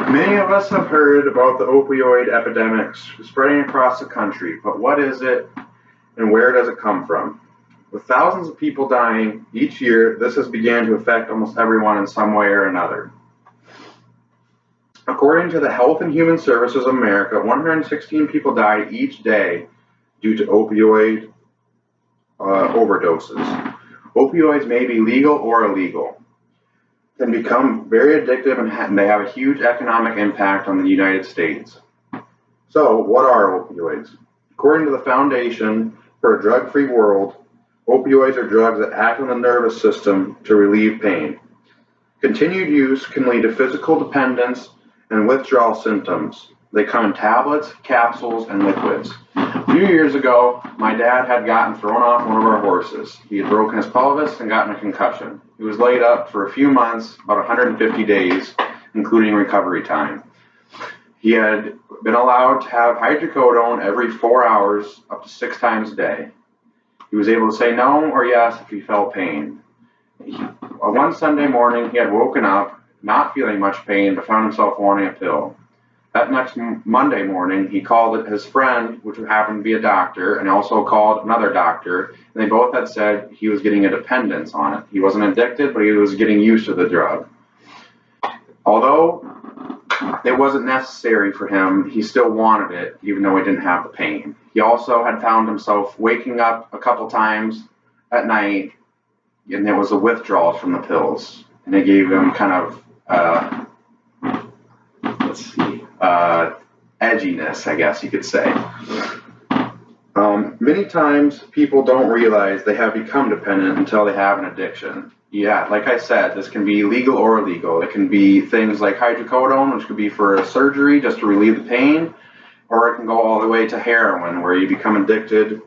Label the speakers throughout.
Speaker 1: Many of us have heard about the opioid epidemics spreading across the country, but what is it and where does it come from? With thousands of people dying each year, this has begun to affect almost everyone in some way or another. According to the Health and Human Services of America, 116 people die each day due to opioid overdoses. Opioids may be legal or illegal, can become very addictive, and they have a huge economic impact on the United States. So, what are opioids? According to the Foundation for a Drug-Free World, opioids are drugs that act on the nervous system to relieve pain. Continued use can lead to physical dependence and withdrawal symptoms. They come in tablets, capsules, and liquids. A few years ago, my dad had gotten thrown off one of our horses. He had broken his pelvis and gotten a concussion. He was laid up for a few months, about 150 days, including recovery time. He had been allowed to have hydrocodone every 4 hours, up to 6 times a day. He was able to say no or yes if he felt pain. One Sunday morning, he had woken up, not feeling much pain, but found himself wanting a pill. That next Monday morning, he called his friend, which happened to be a doctor, and also called another doctor, and they both had said he was getting a dependence on it. He wasn't addicted, but he was getting used to the drug. Although it wasn't necessary for him, he still wanted it, even though he didn't have the pain. He also had found himself waking up a couple times at night, and there was a withdrawal from the pills, and they gave him kind of edginess, I guess you could say. Many times people don't realize they have become dependent until they have an addiction. Yeah, like I said, this can be legal or illegal. It can be things like hydrocodone, which could be for a surgery just to relieve the pain, or it can go all the way to heroin, where you become addicted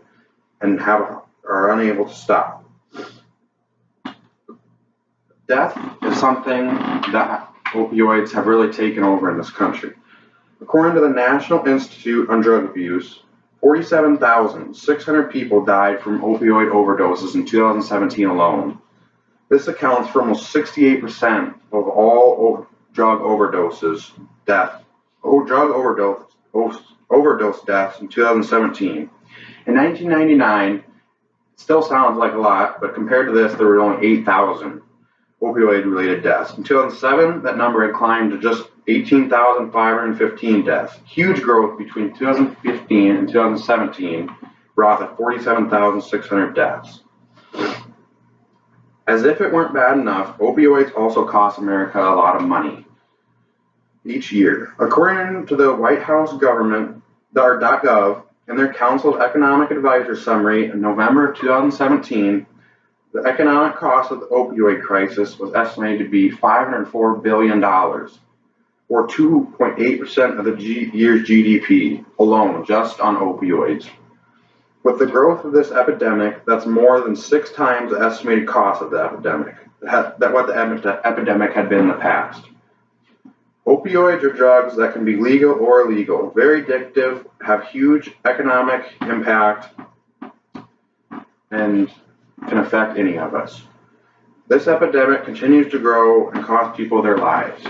Speaker 1: and are unable to stop. Death is something that opioids have really taken over in this country. According to the National Institute on Drug Abuse, 47,600 people died from opioid overdoses in 2017 alone. This accounts for almost 68% of all drug overdose deaths in 2017. In 1999, it still sounds like a lot, but compared to this, there were only 8,000 opioid-related deaths. In 2007, that number had climbed to just 18,515 deaths. Huge growth between 2015 and 2017 brought to 47,600 deaths. As if it weren't bad enough, opioids also cost America a lot of money each year. According to the White House government, .gov, and their Council of Economic Advisor summary in November of 2017, the economic cost of the opioid crisis was estimated to be $504 billion, or 2.8% of the year's GDP alone, just on opioids. With the growth of this epidemic, that's more than 6 times the estimated cost of the epidemic, what the epidemic had been in the past. Opioids are drugs that can be legal or illegal, very addictive, have huge economic impact, and can affect any of us. This epidemic continues to grow and cost people their lives.